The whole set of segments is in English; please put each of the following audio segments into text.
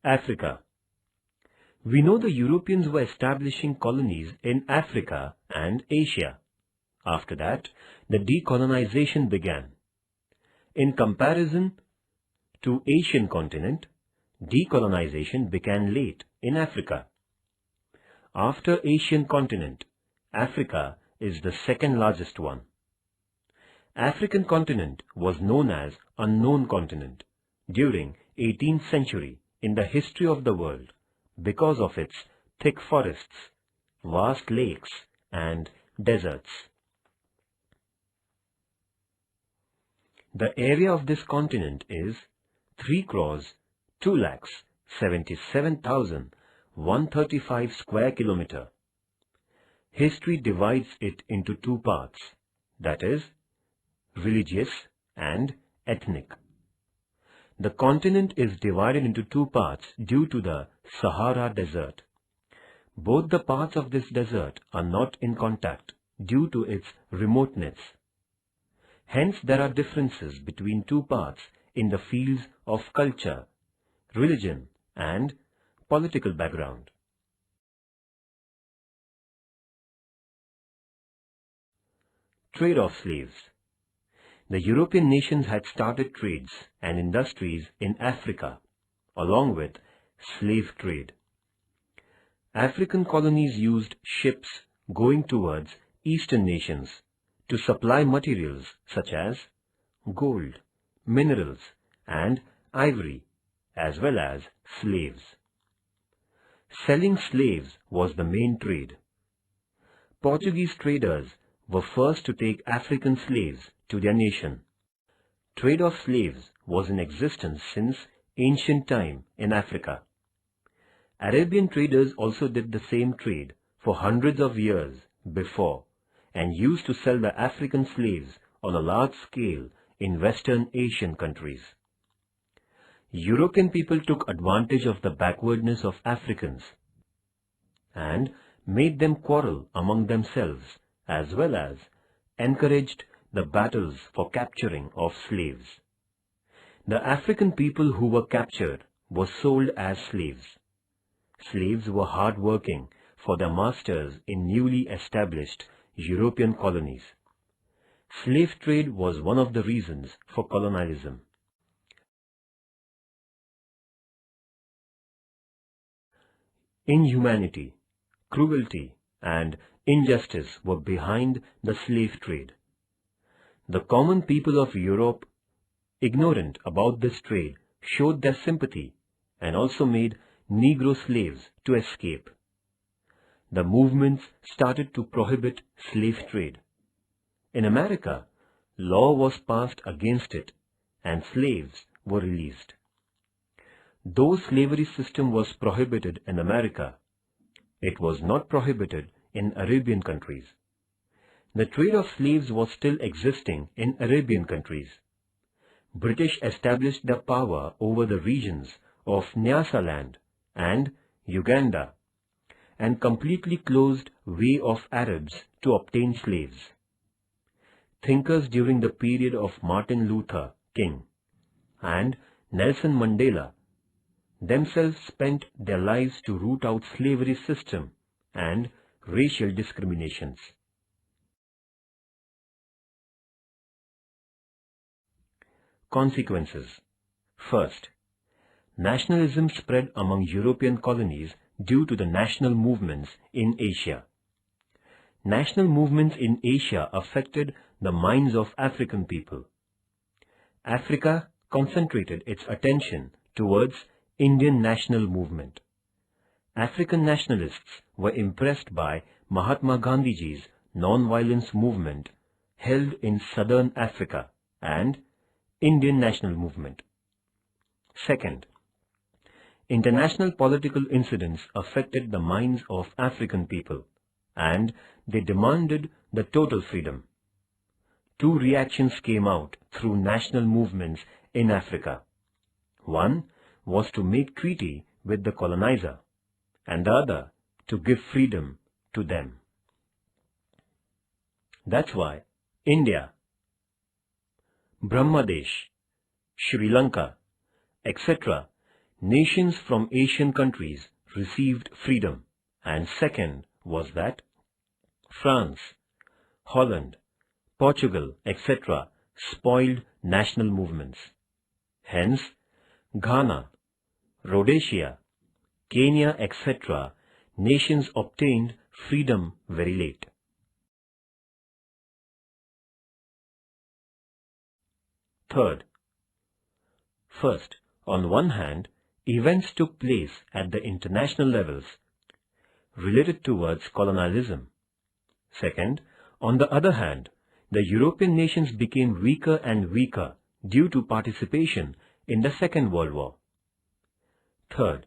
Africa. We know the Europeans were establishing colonies in Africa and Asia. After that, the decolonization began. In comparison to Asian continent, decolonization began late in Africa. After Asian continent, Africa is the second largest one. African continent was known as unknown continent during 18th century in the history of the world because of its thick forests, vast lakes and deserts. The area of this continent is 3,277,135 square kilometer. History divides it into two parts, that is, religious and ethnic. The continent is divided into two parts due to the Sahara Desert. Both the parts of this desert are not in contact due to its remoteness. Hence, there are differences between two parts in the fields of culture, religion, and political background. Trade of slaves. The European nations had started trades and industries in Africa, along with slave trade. African colonies used ships going towards Eastern nations to supply materials such as gold, minerals, and ivory, as well as slaves. Selling slaves was the main trade. Portuguese traders were first to take African slaves to their nation. Trade of slaves was in existence since ancient time in Africa. Arabian traders also did the same trade for hundreds of years before and used to sell the African slaves on a large scale in Western Asian countries. European people took advantage of the backwardness of Africans and made them quarrel among themselves as well as encouraged the battles for capturing of slaves. The African people who were captured were sold as slaves. Slaves were hard working for their masters in newly established European colonies. Slave trade was one of the reasons for colonialism. Inhumanity, cruelty, and injustice were behind the slave trade. The common people of Europe, ignorant about this trade, showed their sympathy and also made Negro slaves to escape. The movements started to prohibit slave trade. In America, law was passed against it and slaves were released. Though slavery system was prohibited in America, it was not prohibited in Arabian countries. The trade of slaves was still existing in Arabian countries. British established their power over the regions of Nyasaland and Uganda and completely closed way of Arabs to obtain slaves. Thinkers during the period of Martin Luther King and Nelson Mandela themselves spent their lives to root out slavery system and racial discriminations. Consequences. First, nationalism spread among European colonies due to the national movements in Asia. National movements in Asia affected the minds of African people. Africa concentrated its attention towards Indian national movement. African nationalists were impressed by Mahatma Gandhiji's non-violence movement held in southern Africa and Indian national movement. Second, international political incidents affected the minds of African people and they demanded the total freedom. Two reactions came out through national movements in Africa. One was to make treaty with the colonizer and the other to give freedom to them. That's why India, Brahmadesh, Sri Lanka, etc. nations from Asian countries received freedom, and second was that France, Holland, Portugal, etc. spoiled national movements. Hence, Ghana, Rhodesia, Kenya, etc. nations obtained freedom very late. Third, first, on one hand, events took place at the international levels related towards colonialism. Second, on the other hand, the European nations became weaker and weaker due to participation in the Second World War. Third,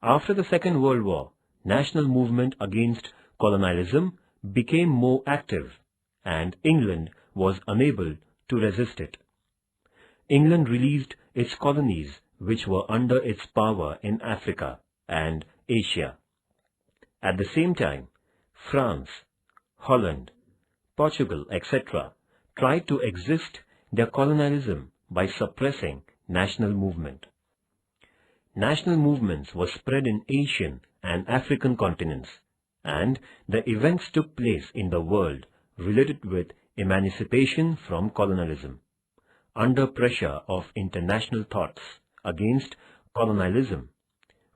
after the Second World War, national movement against colonialism became more active, and England was unable to resist it. England released its colonies which were under its power in Africa and Asia. At the same time, France, Holland, Portugal, etc. tried to resist their colonialism by suppressing national movement. National movements were spread in Asian and African continents, and the events took place in the world related with emancipation from colonialism. Under pressure of international thoughts against colonialism,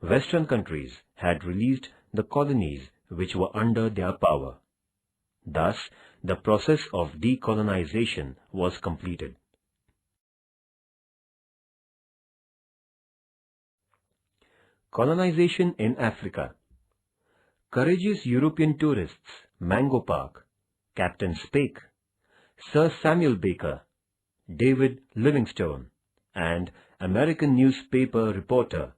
Western countries had released the colonies which were under their power. Thus, the process of decolonization was completed. Colonization in Africa. Courageous European tourists Mango Park, Captain Speke, Sir Samuel Baker, David Livingstone, and American newspaper reporter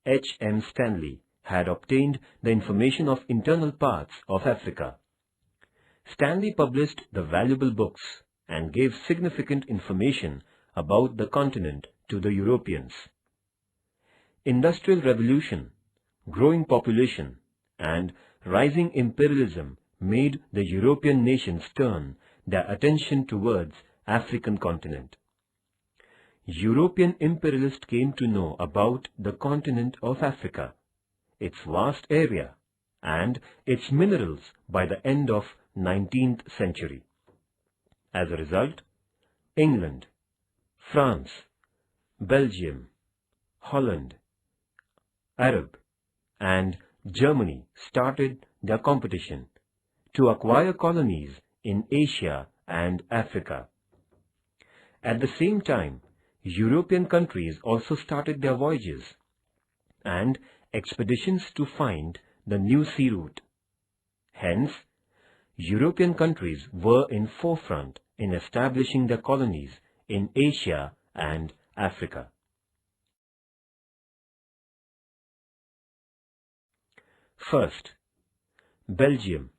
H.M. Stanley had obtained the information of internal parts of Africa. Stanley published the valuable books and gave significant information about the continent to the Europeans. Industrial revolution, growing population, and rising imperialism made the European nations turn their attention towards African continent. European imperialists came to know about the continent of Africa, its vast area, and its minerals by the end of 19th century. As a result, England, France, Belgium, Holland, Arab, and Germany started their competition to acquire colonies in Asia and Africa. At the same time, European countries also started their voyages and expeditions to find the new sea route. Hence, European countries were in forefront in establishing their colonies in Asia and Africa. First, Belgium.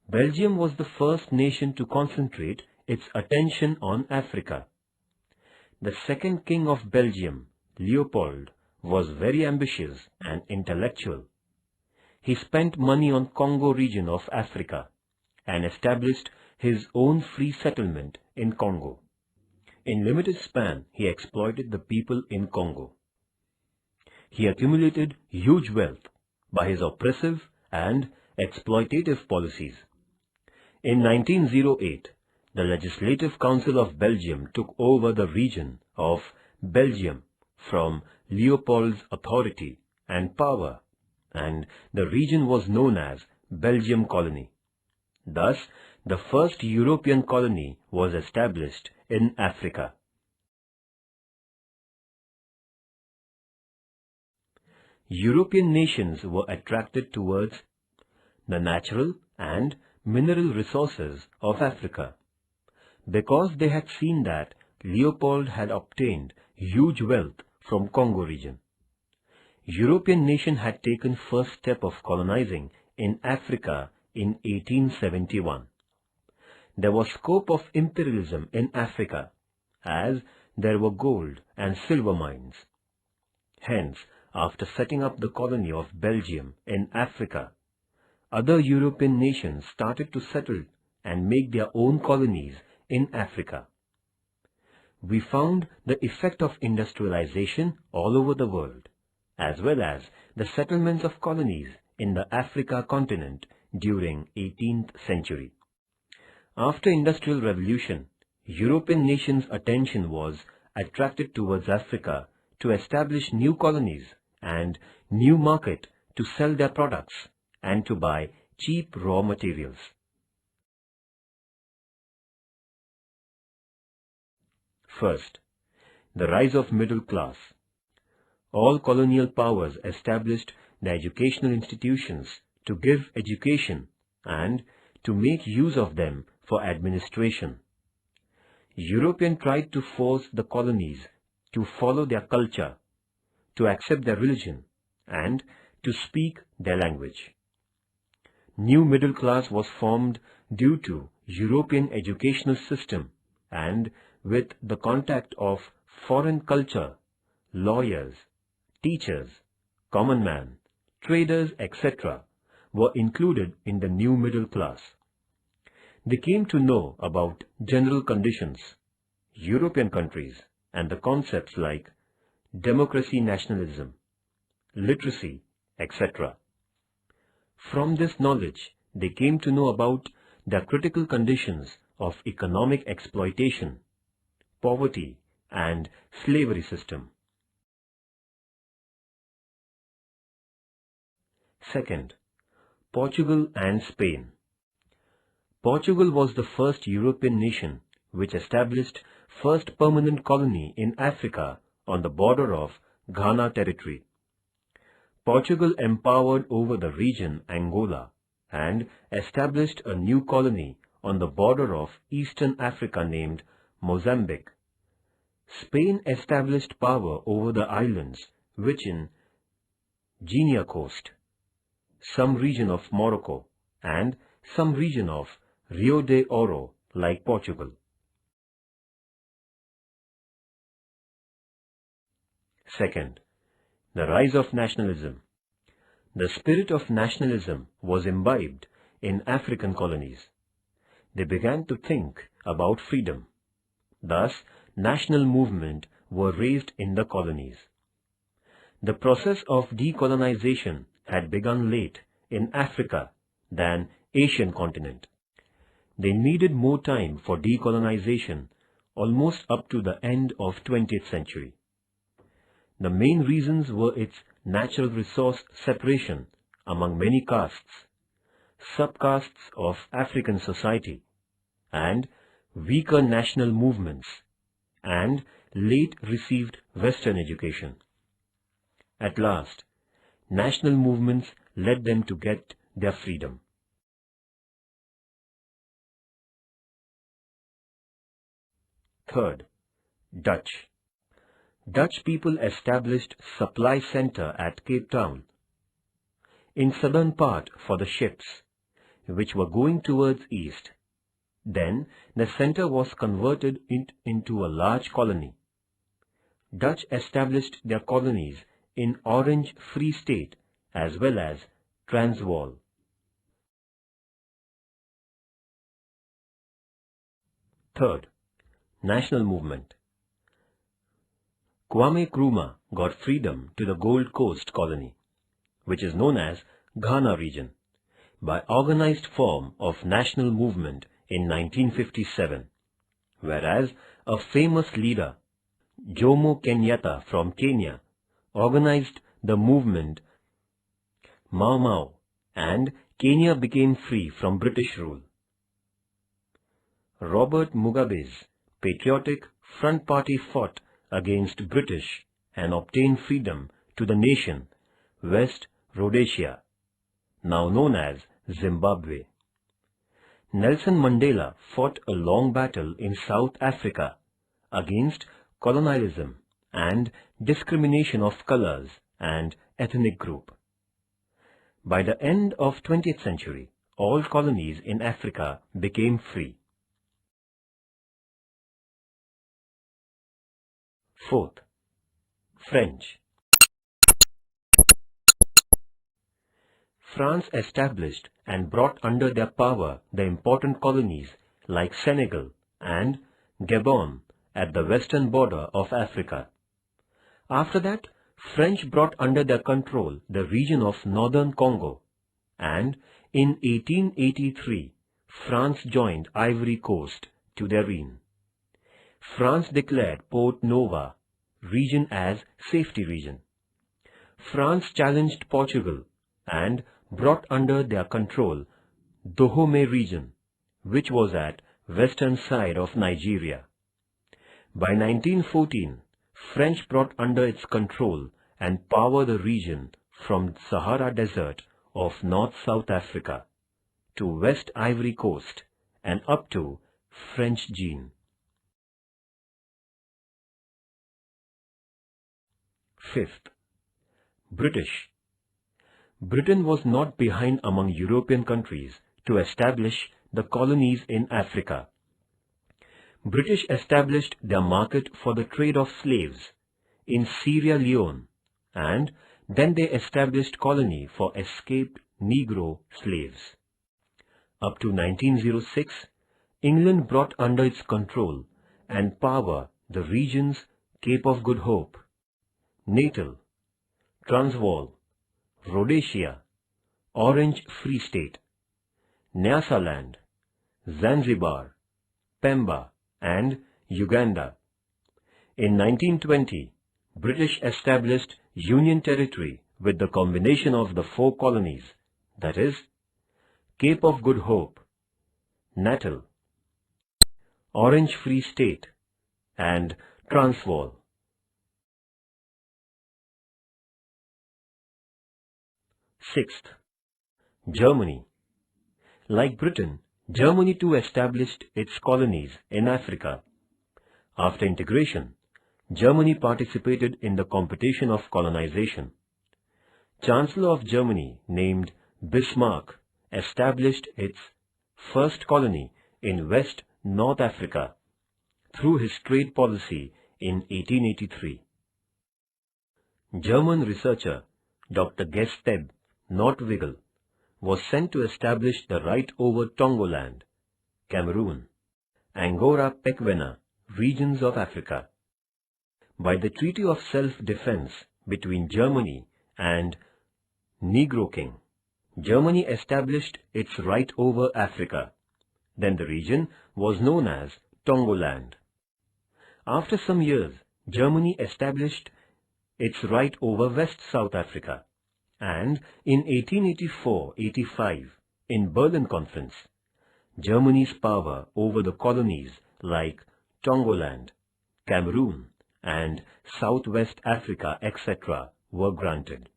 Belgium was the first nation to concentrate its attention on Africa. The second king of Belgium, Leopold, was very ambitious and intellectual. He spent money on Congo region of Africa and established his own free settlement in Congo. In limited span, he exploited the people in Congo. He accumulated huge wealth by his oppressive and exploitative policies. In 1908, the Legislative Council of Belgium took over the region of Belgium from Leopold's authority and power, and the region was known as Belgium Colony. Thus, the first European colony was established in Africa. European nations were attracted towards the natural and mineral resources of Africa because they had seen that Leopold had obtained huge wealth from Congo region. European nation had taken first step of colonizing in Africa in 1871. There was scope of imperialism in Africa as there were gold and silver mines. Hence, after setting up the colony of Belgium in Africa, other European nations started to settle and make their own colonies in Africa. we found the effect of industrialization all over the world, as well as the settlements of colonies in the Africa continent during 18th century. After Industrial Revolution, European nations' attention was attracted towards Africa to establish new colonies and new market to sell their products and to buy cheap raw materials. First, the rise of middle class. All colonial powers established the educational institutions to give education and to make use of them for administration. Europeans tried to force the colonies to follow their culture, to accept their religion, and to speak their language. New middle class was formed due to European educational system and with the contact of foreign culture, lawyers, teachers, common man, traders, etc. were included in the new middle class. They came to know about general conditions, European countries, and the concepts like democracy, nationalism, literacy, etc. From this knowledge, they came to know about the critical conditions of economic exploitation, poverty, and slavery system. Second, Portugal and Spain. Portugal was the first European nation which established first permanent colony in Africa on the border of Ghana territory. Portugal empowered over the region Angola and established a new colony on the border of Eastern Africa named Mozambique. Spain established power over the islands which in Guinea coast, some region of Morocco, and some region of Rio de Oro like Portugal. Second, the rise of nationalism. The spirit of nationalism was imbibed in African colonies. They began to think about freedom. Thus, national movements were raised in the colonies. The process of decolonization had begun late in Africa than Asian continent. They needed more time for decolonization, almost up to the end of 20th century. The main reasons were its natural resource separation among many castes, subcastes of African society, and weaker national movements, and late received Western education. At last, national movements led them to get their freedom. Third, Dutch. Dutch people established supply center at Cape Town, in southern part for the ships, which were going towards east. Then the center was converted into a large colony. Dutch established their colonies in Orange Free State as well as Transvaal. Third, national movement. Kwame Nkrumah got freedom to the Gold Coast colony, which is known as Ghana region, by organized form of national movement in 1957, whereas a famous leader, Jomo Kenyatta from Kenya, organized the movement Mau Mau, and Kenya became free from British rule. Robert Mugabe's Patriotic Front Party fought against British and obtained freedom to the nation West Rhodesia, now known as Zimbabwe. Nelson Mandela fought a long battle in South Africa against colonialism and discrimination of colors and ethnic group. By the end of 20th century, all colonies in Africa became free. Fourth, French. France established and brought under their power the important colonies like Senegal and Gabon at the western border of Africa. After that, French brought under their control the region of northern Congo, and in 1883, France joined Ivory Coast to their reign. France declared Port Nova region as safety region. France challenged Portugal and brought under their control Dahomey region, which was at western side of Nigeria. By 1914, French brought under its control and power the region from Sahara Desert of North-South Africa to West Ivory Coast and up to French Guiana. Fifth, British. Britain was not behind among European countries to establish the colonies in Africa. British established their market for the trade of slaves in Sierra Leone, and then they established colony for escaped Negro slaves. Up to 1906, England brought under its control and power the regions Cape of Good Hope, Natal, Transvaal, Rhodesia, Orange Free State, Nyasaland, Zanzibar, Pemba and Uganda. In 1920, British established Union Territory with the combination of the four colonies, that is, Cape of Good Hope, Natal, Orange Free State and Transvaal. Sixth, Germany. Like Britain, Germany too established its colonies in Africa. After integration, Germany participated in the competition of colonization. Chancellor of Germany, named Bismarck, established its first colony in West North Africa through his trade policy in 1883. German researcher Dr. Gesteb Nordwigel was sent to establish the right over Tongoland, Cameroon, Angora-Pequena regions of Africa. By the Treaty of Self-Defense between Germany and Negro King, Germany established its right over Africa. Then the region was known as Tongoland. After some years, Germany established its right over West South Africa, and in 1884-85, in Berlin Conference, Germany's power over the colonies like Tongoland, Cameroon, and Southwest Africa, etc., were granted.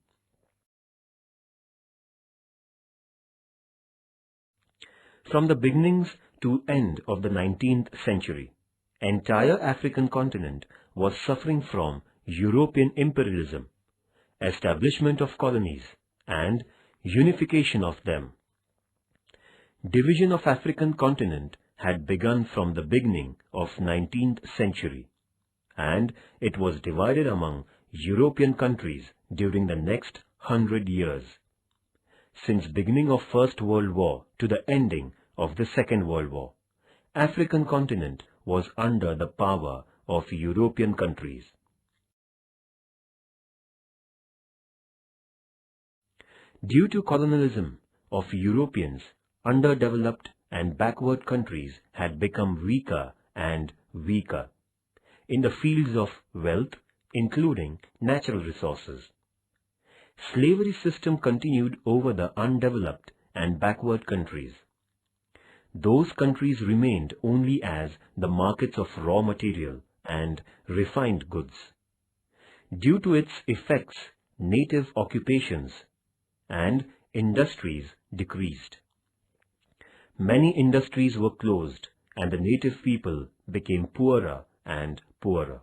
From the beginnings to end of the 19th century, entire African continent was suffering from European imperialism, establishment of colonies, and unification of them. Division of African continent had begun from the beginning of 19th century, and it was divided among European countries during the next 100 years. Since beginning of First World War to the ending of the Second World War, African continent was under the power of European countries. Due to colonialism of Europeans, underdeveloped and backward countries had become weaker and weaker in the fields of wealth, including natural resources. Slavery system continued over the undeveloped and backward countries. Those countries remained only as the markets of raw material and refined goods. Due to its effects, native occupations and industries decreased. Many industries were closed and the native people became poorer and poorer.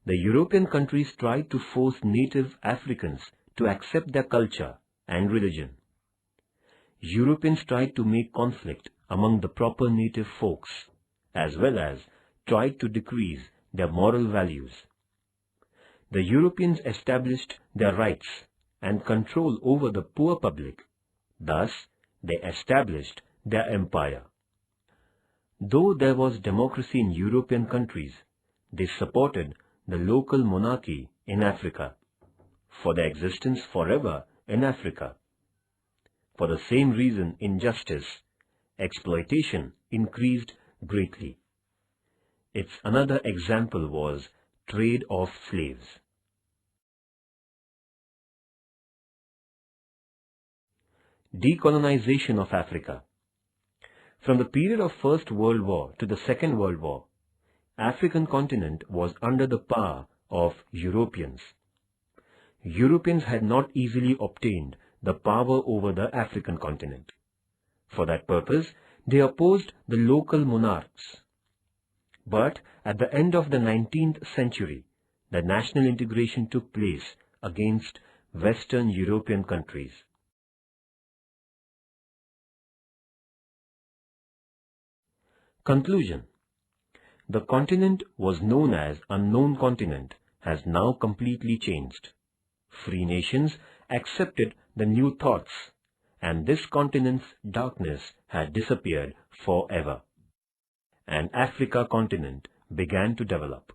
The European countries tried to force native Africans to accept their culture and religion. Europeans tried to make conflict among the proper native folks, as well as tried to decrease their moral values. The Europeans established their rights and control over the poor public. Thus, they established their empire. Though there was democracy in European countries, they supported the local monarchy in Africa for their existence forever in Africa. For the same reason, injustice, exploitation increased greatly. Its another example was trade of slaves. Decolonization of Africa. From the period of First World War to the Second World War, African continent was under the power of Europeans. Europeans had not easily obtained the power over the African continent. For that purpose, they opposed the local monarchs. But at the end of the 19th century, the national integration took place against Western European countries. Conclusion. The continent was known as unknown continent has now completely changed. Free nations accepted the new thoughts, and this continent's darkness had disappeared forever. An Africa continent began to develop.